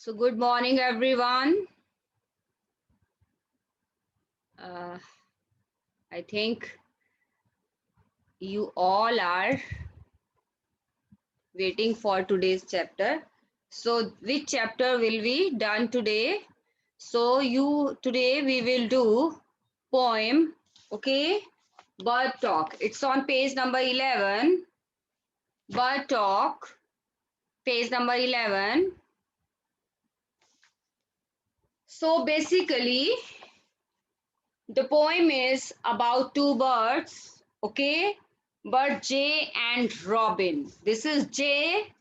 So good morning, everyone. Uh, I think you all are waiting for today's chapter. So which chapter will be done today? So you today we will do poem, okay? Bird Talk. It's on page number 11. Bird Talk, page number 11. So basically, the poem is about two birds, okay? Bird Jay and Robin. This is Jay.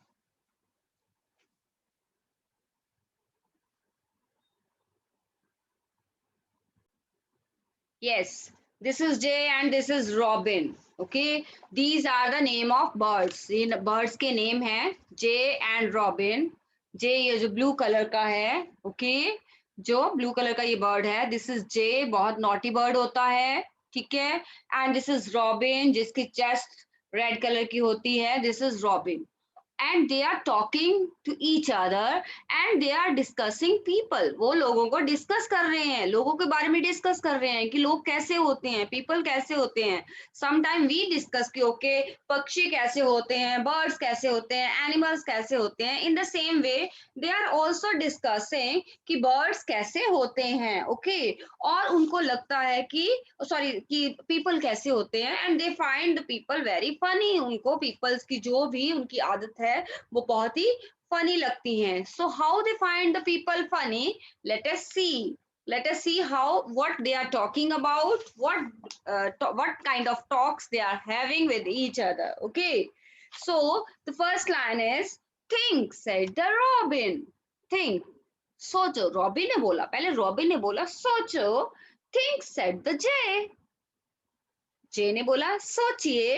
Yes, this is Jay and this is Robin. Okay, these are the name of birds. In birds के name हैं Jay and Robin. Jay ये जो blue color का है, okay, जो blue color का ये bird है. This is Jay, बहुत naughty bird होता है, ठीक है. And this is Robin, जिसकी chest red color की होती है. This is Robin. And they are talking to each other and they are discussing people. वो लोगों को डिस्कस कर रहे हैं, लोगों के बारे में डिस्कस कर रहे हैं कि लोग कैसे होते हैं, पीपल कैसे होते हैं. समटाइम वी डिस्कस कि ओके पक्षी कैसे होते हैं, बर्ड्स कैसे होते हैं, एनिमल्स कैसे होते हैं. In the same way they are also discussing कि बर्ड्स कैसे होते हैं, ओके. और उनको लगता है कि सॉरी कि पीपल कैसे होते हैं and they find the people very funny. उनको पीपल्स की जो भी उनकी आदत है वो बहुत ही फनी लगती हैं. So how they find the people funny, let us see. Let us see how what they are talking about, what kind of talks they are having with each other. Okay, so the first line is think, said the Robin. Think, सोचो. Robin ने बोला, पहले robin ने बोला सोचो. think, said the Jay. जे ने बोला सोचिए.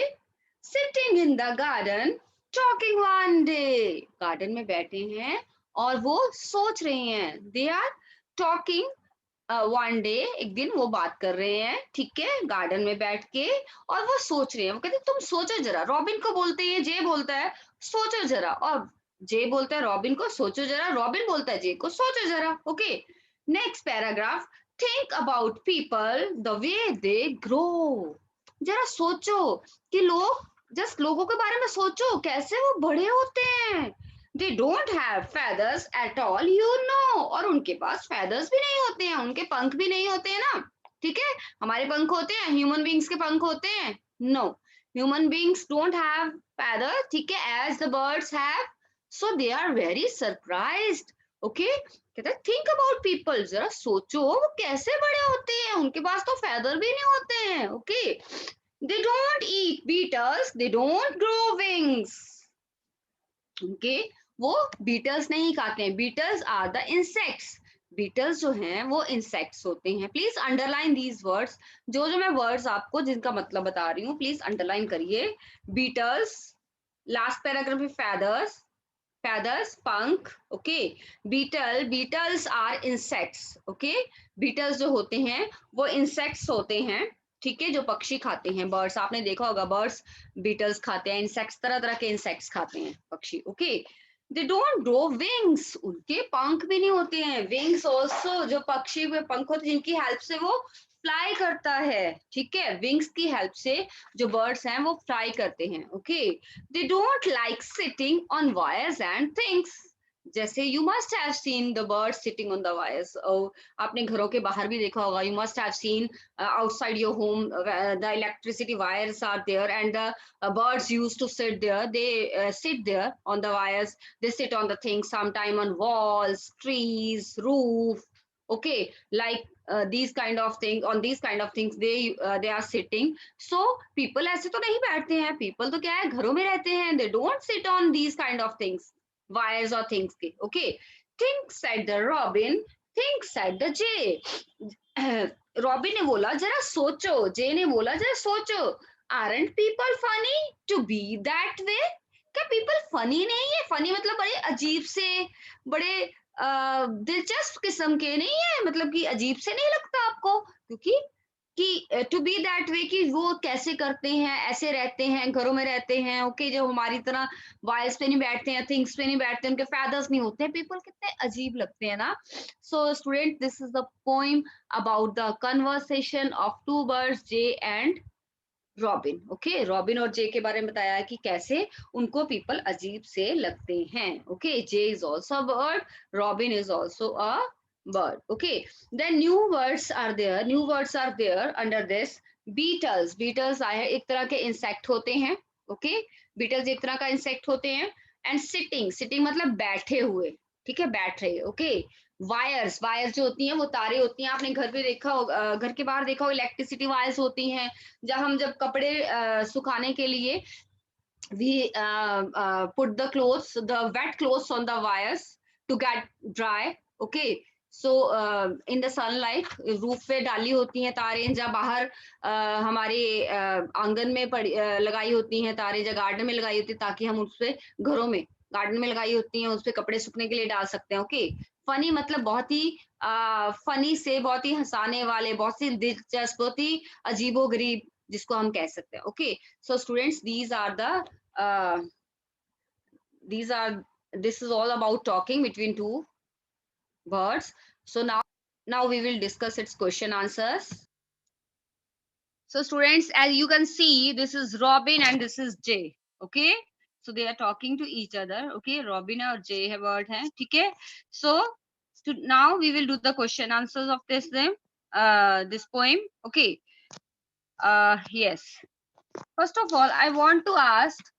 Sitting in the garden talking one day. Garden में बैठे हैं और वो सोच रहे हैं. They are talking one day. एक दिन वो बात कर रहे हैं, ठीक है, गार्डन में बैठ के. और वो सोच रहे हैं. वो कहते तुम सोचो जरा. रॉबिन को बोलते हैं, जे बोलता है सोचो जरा. और जे बोलता है रॉबिन को सोचो जरा. रॉबिन बोलता है जे को सोचो जरा. Okay, next paragraph. Think about people the way they grow. जरा सोचो कि लोगों के बारे में सोचो कैसे वो बड़े होते हैं. They don't have feathers at all, you know. और उनके पास फेदर्स भी नहीं होते हैं, उनके पंख भी नहीं होते हैं ना. ठीक है, हमारे पंख होते हैं, ह्यूमन बींग्स के पंख होते हैं. No, human beings don't have feather, ठीक है, as the birds have. So they are very surprised. Okay, कहते हैं थिंक अबाउट पीपल, जरा सोचो वो कैसे बड़े होते हैं, उनके पास तो फेदर भी नहीं होते हैं. Okay, they don't eat beetles, they don't grow wings. Okay, वो beetles नहीं खाते हैं. beetles are the insects. beetles जो हैं वो insects होते हैं. Please underline these words. जो जो मैं वर्ड्स आपको जिनका मतलब बता रही हूँ प्लीज अंडरलाइन करिए. beetles, लास्ट पैराग्राफ में feathers, feathers पंख. Okay, beetles are insects. Okay, beetles जो होते हैं वो insects होते हैं, ठीक है, जो पक्षी खाते हैं. बर्ड्स आपने देखा होगा, बर्ड्स बीटल्स खाते हैं. इंसेक्ट्स तरह तरह के इंसेक्ट्स खाते हैं पक्षी. Okay, they don't grow wings, उनके पंख भी नहीं होते हैं. विंग्स ऑल्सो, जो पक्षी में पंख होते हैं जिनकी हेल्प से वो फ्लाई करता है, ठीक है, विंग्स की हेल्प से जो बर्ड्स हैं वो फ्लाई करते हैं. Okay, they don't like sitting on wires and things. जैसे you must have seen the birds sitting on the wires. आपने घरों के बाहर भी देखा होगा. You must have seen outside your home, the electricity wires are there and the birds used to sit there. They sit there on the wires. They sit on the things, sometime on walls, trees, roof. Okay, like these kind of things, on these kind of things they are sitting. So people ऐसे तो नहीं बैठते हैं. people तो क्या है, घरों में रहते हैं. They don't sit on these kind of things, wires or things के. Okay, think, said the Robin. think, said the Jay. Robin ने बोला जरा सोचो. जे ने बोला जरा सोचो. Aren't people funny to be that way. क्या पीपल फनी नहीं है? फनी मतलब बड़े अजीब से, बड़े दिलचस्प किस्म के नहीं है, मतलब कि अजीब से नहीं लगता आपको? क्योंकि कि टू बी दैट वे, कि वो कैसे करते हैं, ऐसे रहते हैं, घरों में रहते हैं, ओके, जो हमारी तरह वायर्स पे नहीं बैठते हैं, थिंग्स पे नहीं बैठते, उनके फेदर्स नहीं होते हैं, पीपल कितने अजीब लगते हैं ना। So student, this is the poem about the conversation of two birds, Jay and Robin. Okay, Robin और जे के बारे में बताया है कि कैसे उनको पीपल अजीब से लगते हैं। Okay, J is also a bird, robin is also a bird. Okay, then new words are there under this. Beetles आए हैं, एक तरह के इंसेक्ट होते हैं। ओके, बीटल्स एक तरह का इंसेक्ट होते हैं। एंड सिटिंग मतलब बैठे हुए, ठीक है, बैठ रहे। ओके, वायर्स जो होती हैं वो तारे होती हैं, आपने घर पे देखा होगा, घर के बाहर देखा हो, इलेक्ट्रिसिटी वायर्स होती हैं। जब कपड़े सुखाने के लिए we put the wet clothes on the wires to get dry. Okay, so in the sunlight, roof पे डाली होती हैं तारें, जब बाहर हमारे आंगन में लगाई होती हैं तारें, जब गार्डन में लगाई होती है, ताकि हम उसपे घरों में गार्डन में लगाई होती हैं, उस पे कपड़े सूखने के लिए डाल सकते हैं। ओके, फनी मतलब बहुत ही फनी से, बहुत ही हंसाने वाले, बहुत ही दिलचस्प, बहुत ही अजीबो गरीब, जिसको हम कह सकते हैं। Okay, so students, uh, these are this is all about talking between two birds. So now we will discuss its question answers. So students, as you can see, this is Robin and this is Jay. Okay, so they are talking to each other. Okay, Robin और Jay है word है, ठीक है। So now we will do the question answers of this poem. Okay, yes, first of all I want to ask,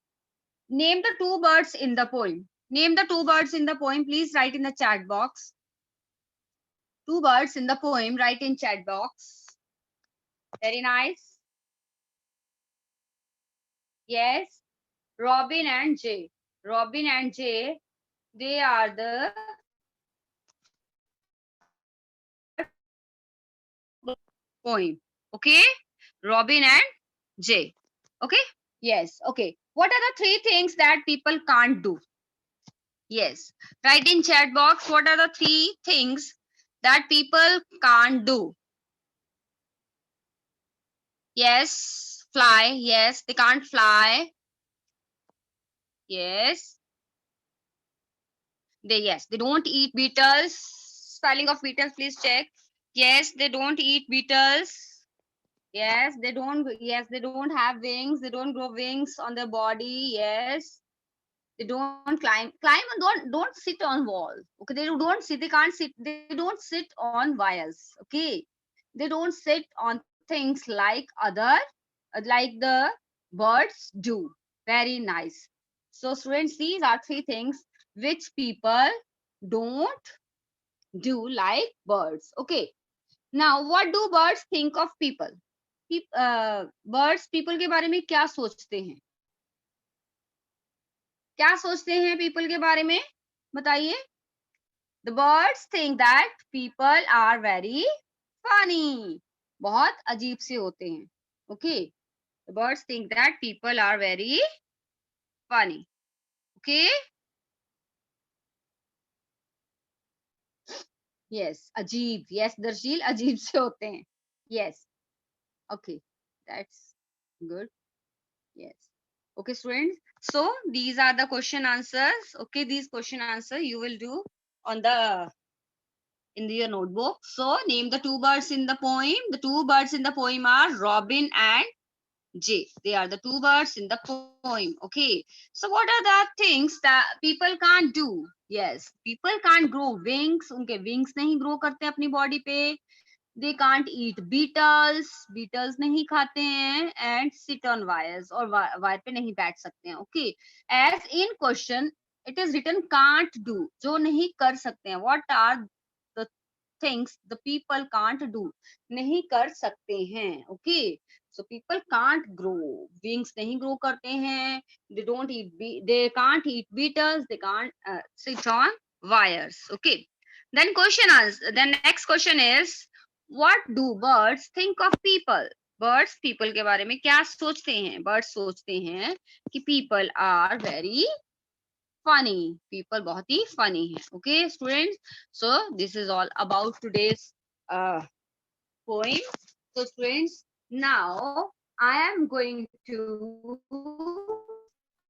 name the two birds in the poem. Name the two birds in the poem. Please write in the chat box. Two birds in the poem. Write in chat box. Very nice. Yes. Robin and Jay. Robin and Jay. They are the poem. Okay. Robin and Jay. Okay. Yes. Okay. What are the three things that people can't do? Yes. Write in chat box. What are the three things that people can't do? Yes, fly. Yes, they can't fly. Yes. They don't eat beetles. Spelling of beetles, please check. Yes, they don't eat beetles. Yes, they don't have wings. They don't grow wings on their body. Yes. They don't climb and don't sit on walls. Okay, they can't sit, they don't sit on wires. Okay. They don't sit on things like the birds do. Very nice. So students, these are three things which people don't do like birds. Okay. Now, what do birds think of people? Birds people के बारे में क्या सोचते हैं? क्या सोचते हैं people के बारे में? बताइए. The birds think that people are very funny. बहुत अजीब से होते हैं. Okay. The birds think that people are very funny. Okay. Yes. अजीब. Yes, दर्शील अजीब से होते हैं. Yes. Okay. That's good. Yes. Okay, students. So these are the question answers. Okay, these question answer you will do on your notebook. So name the two birds in the poem. The two birds in the poem are Robin and Jay. They are the two birds in the poem. Okay. So what are the things that people can't do? Yes, people can't grow wings. उनके wings नहीं grow करते अपनी body पे. They can't eat beetles नहीं खाते हैं, and sit on wires, और wire पे नहीं बैठ सकते हैं. Okay, as in question it is written can't do, जो नहीं कर सकते हैं. What are the things the people can't do? नहीं कर सकते हैं. Okay, so people can't grow wings, नहीं grow करते हैं. They can't eat beetles. They can't sit on wires. Okay, then then next question is, what do birds think of people? Birds people के बारे में क्या सोचते हैं? Birds सोचते हैं कि people are very funny. People बहुत ही funny हैं. Okay, students. So this is all about today's poem. So students, now I am going to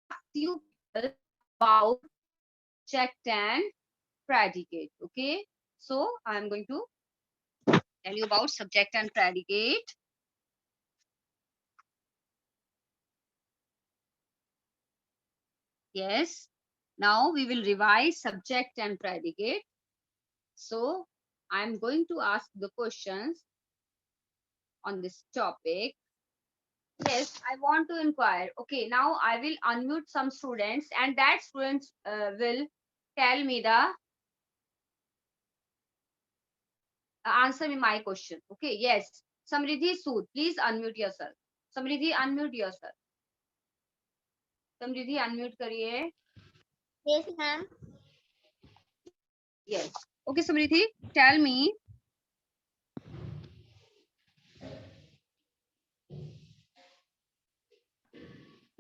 ask you people about subject and predicate. Okay, so I am going to tell you about subject and predicate. Yes, now we will revise subject and predicate. So I'm going to ask the questions on this topic. Yes, I want to inquire. Okay, now I will unmute some students, and that students will tell me the answer me my question. Okay, yes. Samriddhi Sood, please unmute yourself. Samriddhi, unmute yourself. Samriddhi, unmute करिए. Yes, ma'am. Yes. Okay, Samriddhi, tell me.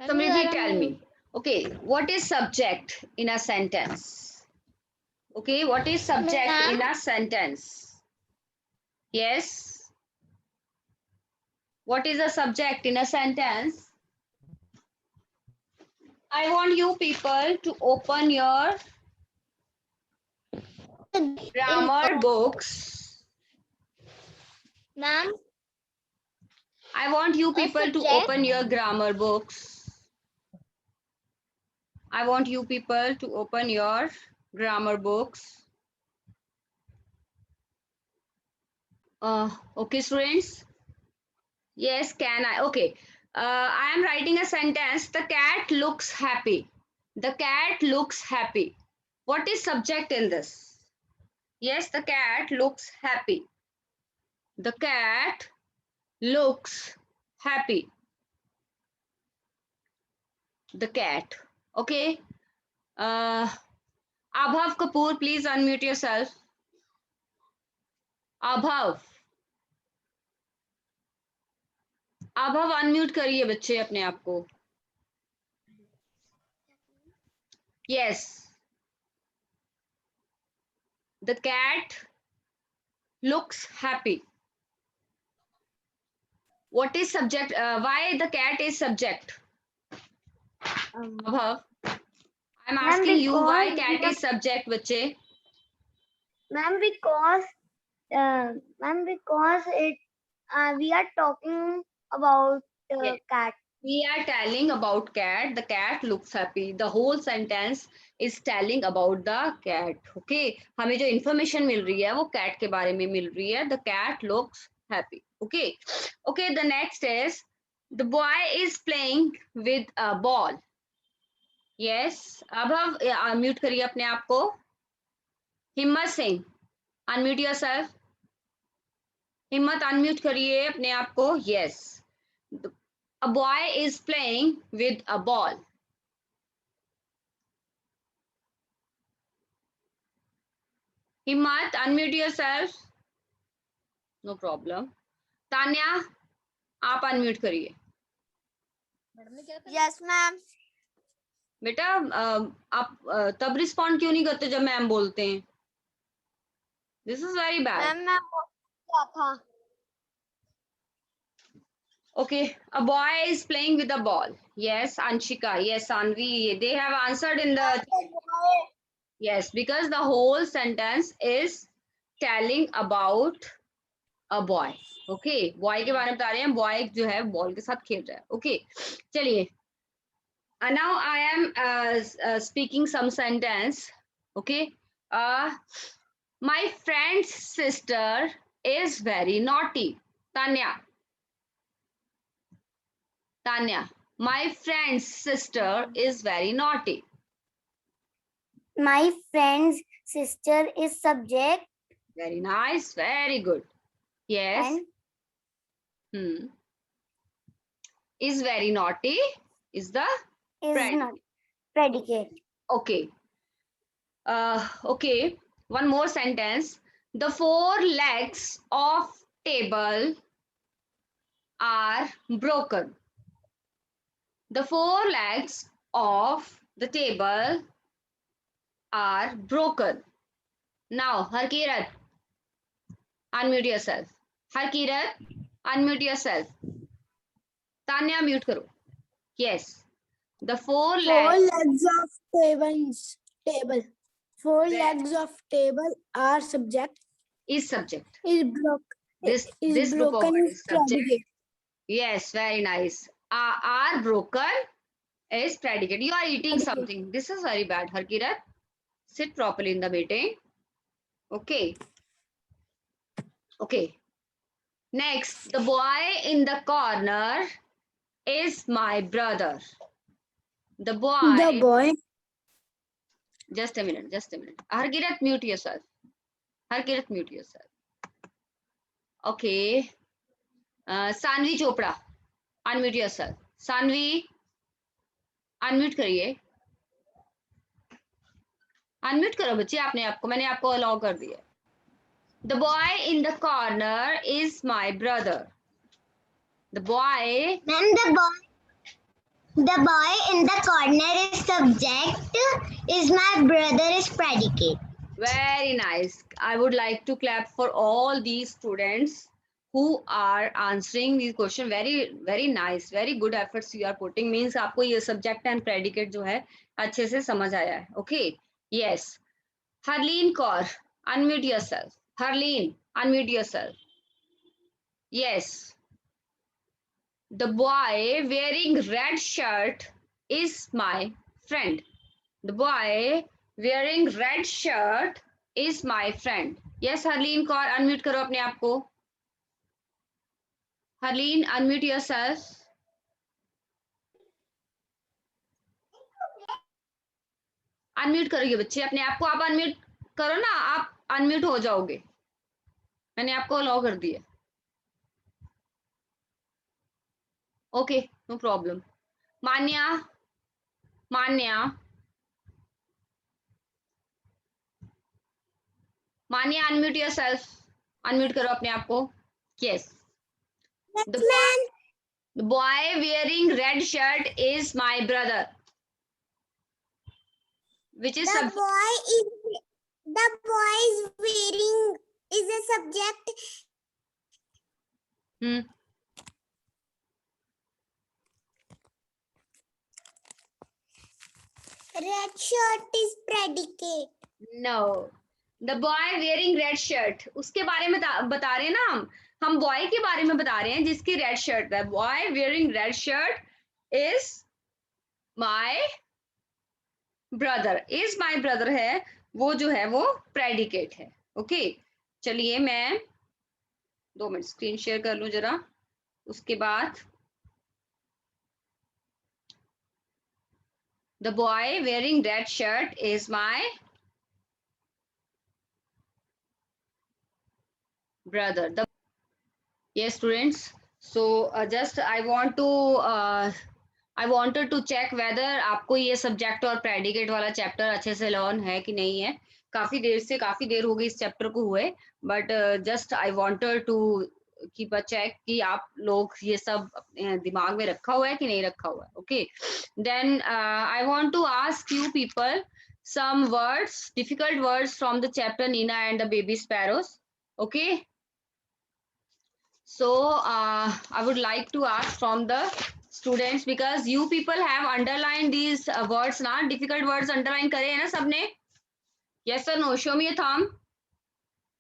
Samriddhi, tell me. Okay, what is subject in a sentence? Okay, what is subject in a sentence? Yes. What is a subject in a sentence? I want you people to open your grammar books. Ma'am, I want you people to open your grammar books. I want you people to open your grammar books. Okay, students. Yes, can I? Okay. I am writing a sentence. The cat looks happy. The cat looks happy. What is subject in this? Yes, the cat looks happy. The cat looks happy. The cat. Okay. Abhav Kapoor, please unmute yourself. Abhav. Abhav unmute करिए बच्चे अपने आप को. Yes. The cat looks happy. What is subject? Why the cat is subject? Abhav. I'm asking you why cat is subject, बच्चे. ma'am, because it we are talking about Yes. cat. We are telling about cat. The cat looks happy. The whole sentence is telling about the cat. Okay. हमें जो information मिल रही है वो cat के बारे में मिल रही है. The cat looks happy. Okay. Okay. The next is the boy is playing with a ball. Yes. अब हम unmute करिए अपने आप को. हिम्मत सिंह, unmute yourself. हिम्मत unmute करिए अपने आप को. Yes. A boy is playing with a ball. Himmat, unmute yourself. No problem. Tanya, आप unmute करिए. Yes, ma'am. बेटा आप तब respond क्यों नहीं करते जब मैम बोलते हैं? This is very bad. Ma'am क्या था? Okay, a boy is playing with a ball. Yes, Anshika. Yes, Anvi. They have answered in the. Yes, because the whole sentence is telling about a boy. Okay, boy के बारे में बता रहे हैं. Boy जो है ball के साथ खेल रहा है. Okay, चलिए. Now I am speaking some sentence. Okay. My friend's sister is very naughty. Tanya. Tanya. My friend's sister is very naughty. My friend's sister is subject. Very nice. Very good. Yes. And Is very naughty is the is not predicate. Okay. Okay. One more sentence. The four legs of table are broken. The four legs of the table are broken. Now, Harkirat, unmute yourself. Harkirat, Unmute yourself. Tanya, mute karo. Yes. The four legs. legs of table. Four Where- legs of table are subject. Is subject. Is This group of broken word is is subject. predicate. Yes, very nice. Are broken is predicate. You are eating Predicate. something. This is very bad. Harkirat, sit properly in the meeting. Okay. Okay. Next, the boy in the corner is my brother. The boy. Just a minute. Harkirat, mute yourself. Okay. Sanvi Chopra, unmute yourself. Sanvi, unmute करिए. Unmute करो बच्चे आपने आपको, मैंने आपको allow कर दिया. The boy in the corner is my brother. The boy. Ma'am, the boy in the corner is subject. Is my brother is predicate. Very nice. I would like to clap for all these students who are answering these questions. Very nice. Very good efforts you are putting. Means आपको ये subject and predicate जो है अच्छे से समझ आया है. Okay. Yes. Harleen Kaur, unmute yourself. Harleen, unmute yourself. Yes. The boy wearing red shirt is my friend. The boy wearing red shirt is my friend. Yes, Harleen Kaur, unmute करो अपने आप को. Harleen, unmute yourself. Unmute करोगे बच्चे अपने आप को. आप unmute करो ना, आप unmute हो जाओगे. मैंने आपको allow कर दिया. Okay, no problem. Manya, unmute yourself. Unmute करो अपने आप को. Yes. The boy wearing red shirt is my brother. Which is The boy is wearing is a subject. Red shirt is predicate. No. The boy wearing red shirt. उसके बारे में बता रहे हैं ना हम boy के बारे में बता रहे हैं जिसकी red shirt है. Boy wearing red shirt is my brother. Is my brother है वो जो है वो predicate है. Okay. चलिए मैं 2 मिनट स्क्रीन शेयर कर लूं जरा. उसके बाद the boy wearing red shirt is my brother. Yes, students. So just I wanted to check whether आपको ये subject और predicate वाला chapter अच्छे से learn है कि नहीं है. काफी देर हो गई इस chapter को हुए, but just I wanted to keep a check कि आप लोग ये सब दिमाग में रखा हुआ है कि नहीं रखा हुआ है. Okay. Then I want to ask you people some words, difficult words from the chapter Nina and the Baby Sparrows. Okay. So I would like to ask from the students because you people have underlined these words ना, difficult words underline करे है ना सबने? Yes or no? Show me a thumb.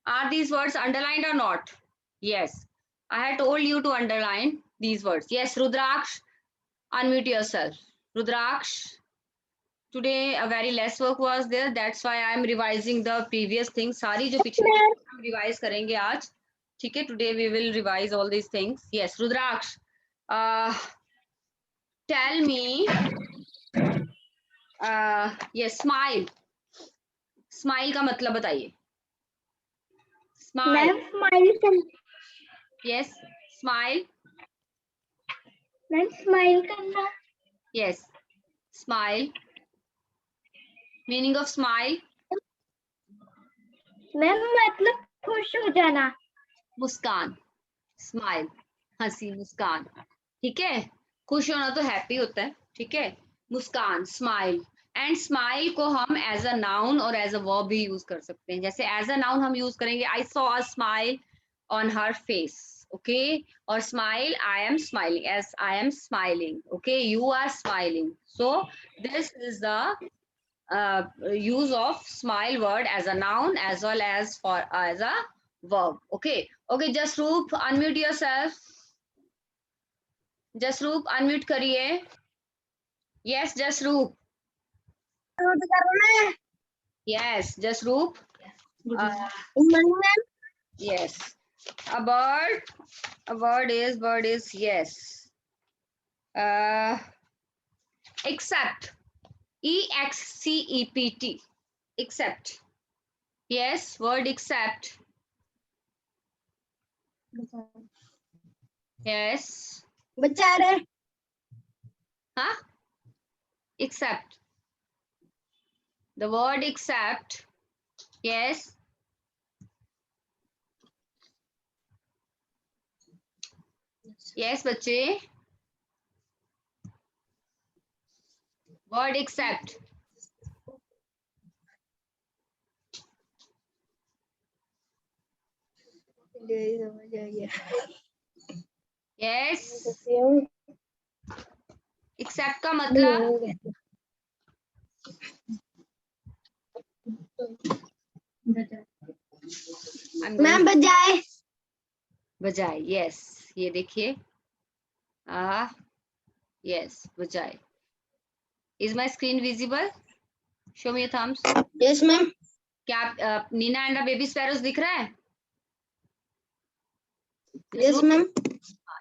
Are these words underlined or not? Yes. I had told you to underline these words. Yes, Rudraksh, unmute yourself. Rudraksh, today a very less work was there. That's why I am revising the previous things. सारी जो पिछली हम revise करेंगे आज. ठीक है, today we will revise all these things. Yes, Rudraksh, tell me, yes, smile. Smile का मतलब बताइए. Smile. Ma'am, smile. Yes, smile. Ma'am, smile करना. Yes, smile. Meaning of smile. Ma'am, मतलब खुश हो जाना. मुस्कान. Smile. हंसी, मुस्कान. ठीक है, खुश होना तो हैप्पी होता है. ठीक है, मुस्कान, स्माइल. एंड स्माइल को हम एज अ नाउन और एज अ वर्ब भी यूज कर सकते हैं. जैसे एज अ नाउन हम यूज करेंगे I saw a smile on her face. okay? Or smile, I am smiling, as I am smiling, okay? You are smiling. So this is the use of smile word as a noun as well as for as a verb, okay? Okay, Jasroop, unmute yourself. Jasroop, unmute करिए. Yes, Jasroop. Yes, Jasroop. Uh, yes. A bird. Bird is yes. Except. EXCEPT. Except. Yes, word except. Yes. Huh? Except. The word except. Yes. Yes, बच्चे. Word except. Yes. Except का मतलब. Ma'am बजाय. बजाय. Yes. ये देखिए. Yes. बजाय. Is my screen visible? Show me your thumbs. Yes ma'am. क्या आप नीना एंड बेबी स्पैरोस दिख रहा है? Yes ma'am.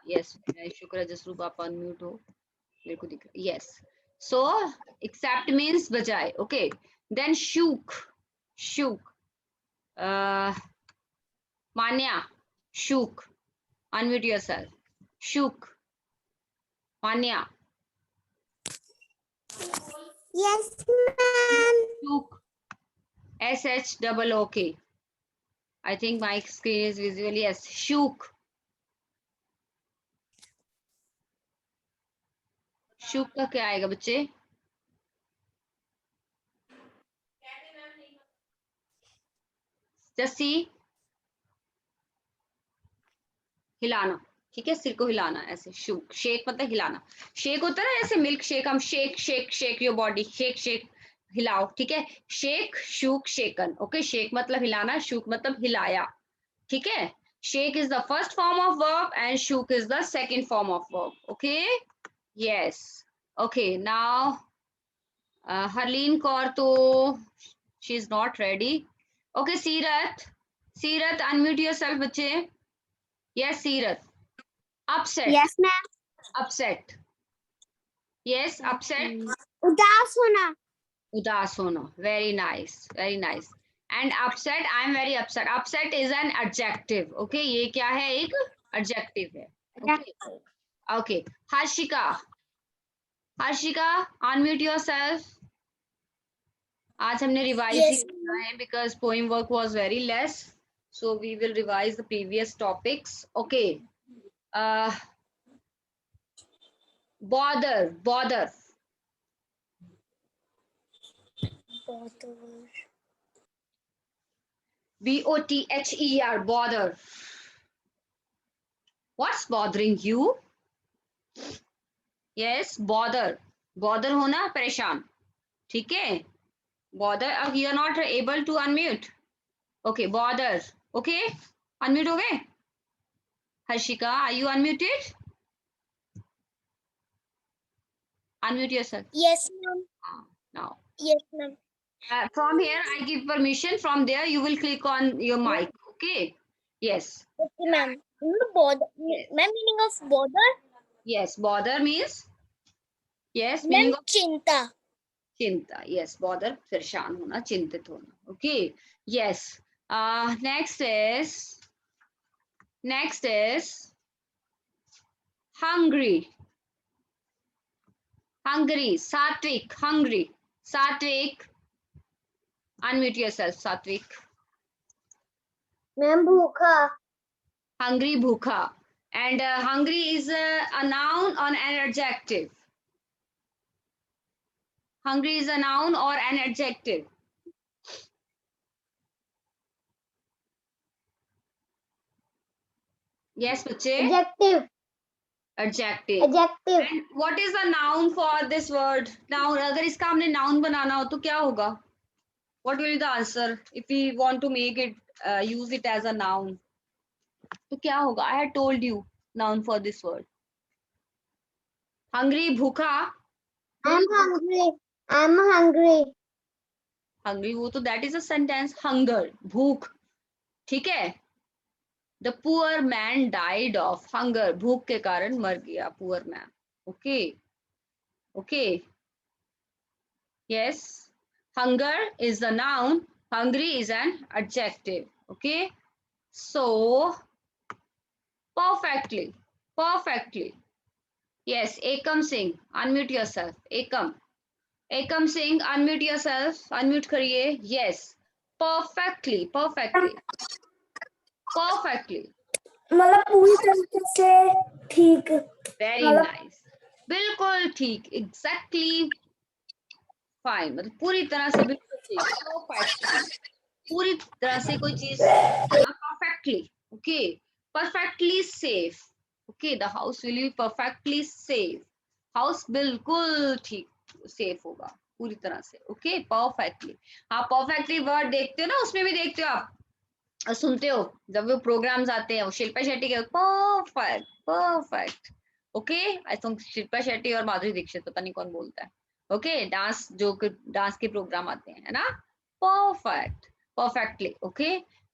यस, शुक्र है जसरूप आप अनम्यूट हो, मेरे को दिख रहा है. यस, सो एक्सेप्ट मींस बजाय, okay. Then shook. Shook. Manya. Shook. Unmute yourself. Shook. Manya. Yes ma'am. Shook. SHOOK. I think my screen is visually as shook. Shook का क्या आएगा बच्चे? जस्सी. हिलाना, ठीक है, सिर को हिलाना ऐसे. शूक. शेक मतलब हिलाना. शेक होता है ना जैसे मिल्क शेक, हम shake shake shake your body, shake shake हिलाओ, ठीक है. Shake, shook, shaken, okay. Shake मतलब हिलाना, शूक मतलब हिलाया, ठीक है. Shake is the first form of verb and shook is the second form of verb, okay. Yes, okay. Now Harleen Kaur तो she is not ready. Okay, Seerat. Seerat unmute yourself बच्चे. Yes Seerat. Upset. Yes ma'am. Upset. Yes, upset. उदास होना. उदास होना. Very nice, very nice. And upset, I am very upset. Upset is an adjective, okay. ये क्या है? एक एडजेक्टिव है, okay. Okay, Harshika. Harshika unmute yourself. आज हमने रिवाइज Yes. करना है because poem work was very less, so we will revise the previous topics, okay. Bother. Bother. BOTHER. Bother. What's bothering you? Yes, bother. Bother होना, परेशान, ठीक है. Bother. अब you are not able to unmute. Okay, bother. Okay, unmute हो गए? Harshika, are you unmuted? Unmute yourself. Yes ma'am. Now. Yes ma'am. From here, I give permission. From there, you will click on your mic. Okay. Yes. Okay ma'am. Bother. Ma'am, meaning of bother. Yes. Bother means. Yes. Ma'am, Meaning of चिंता. चिंता. Yes. Bother. परेशान होना, चिंतित होना. Okay. Yes. Next is hungry. Hungry. Satvik. Hungry. Satvik. Unmute yourself, Satvik. Ma'am, भूखा. Hungry, bhukha. And hungry is a noun or an adjective. Hungry is a noun or an adjective. Yes बच्चे, Adjective. adjective. Adjective. And what is the noun for this word? Noun, अगर इसका हमने noun बनाना हो तो क्या होगा? What will be the answer if we want to make it use it as a noun? तो क्या होगा? I had told you noun for this word. Hungry, भूखा. I'm hungry. I'm hungry. Hungry वो तो that is a sentence. Hunger, भूख. ठीक है? The poor man died of hunger. भूख के कारण मर गया poor man. Okay. Okay. Yes. Hunger is the noun. Hungry is an adjective. Okay. So perfectly. Perfectly. Yes. Ekam Singh. Unmute yourself. Ekam. Ekam Singh. Unmute yourself. Unmute करिए. Yes. Perfectly. Perfectly. Perfectly. मतलब पूरी तरीके से ठीक. Very nice. बिल्कुल ठीक. Exactly fine. मतलब पूरी तरह से बिल्कुल ठीक. Perfectly. पूरी तरह से कोई चीज perfectly. Okay. Perfectly safe. Okay. The house will be perfectly safe. House बिल्कुल ठीक safe होगा पूरी तरह से. Okay. Perfectly. आप perfectly word देखते हो ना, उसमें भी देखते हो आप, सुनते हो जब वो प्रोग्राम्स आते हैं, वो शिल्पा शेट्टी के perfect perfect. Okay, I think Shilpa Shetty और माधुरी दीक्षित, पता नहीं कौन बोलता है. ओके, डांस जो डांस के प्रोग्राम आते हैं, है ना. Perfect, perfectly. Okay,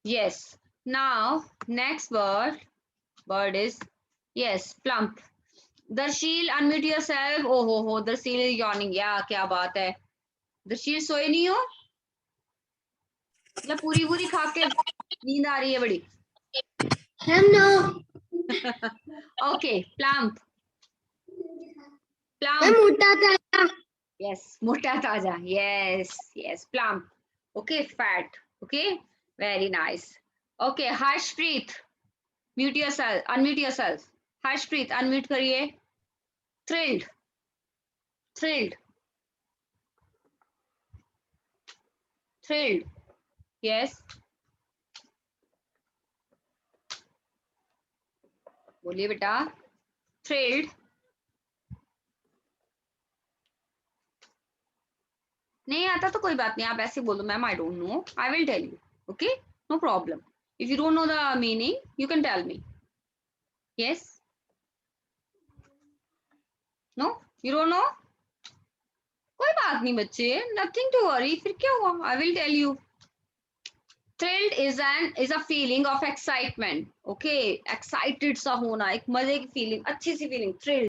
yes. Now next word is yes, plump. Darsheel, unmute yourself. ओ हो, दर्शील इज यॉर्निंग. या क्या बात है, दर्शील सोए नहीं हो? मतलब पूरी पूरी खा के नींद आ रही है बड़ी. No. Okay, plump. मैं Plump. मोटा था. Yes, mota taja. Yes, yes, plump. Okay, fat. Okay, very nice. Okay, Harshpreet, mute yourself, unmute yourself. Harshpreet, unmute करिए. Thrilled, thrilled, thrilled. Yes. बोलिए बेटा. Thrilled. नहीं आता तो कोई बात नहीं, आप ऐसे बोलो ma'am I don't know, I will tell you. Okay, no problem. If you don't know the meaning you can tell me. Yes, no, you don't know, कोई बात नहीं बच्चे, नथिंग टू वरी. फिर क्या हुआ, I will tell you. Thrilled is a feeling of excitement. Okay, excited सा होना, एक मजे की फीलिंग, अच्छी सी फीलिंग. Thrilled.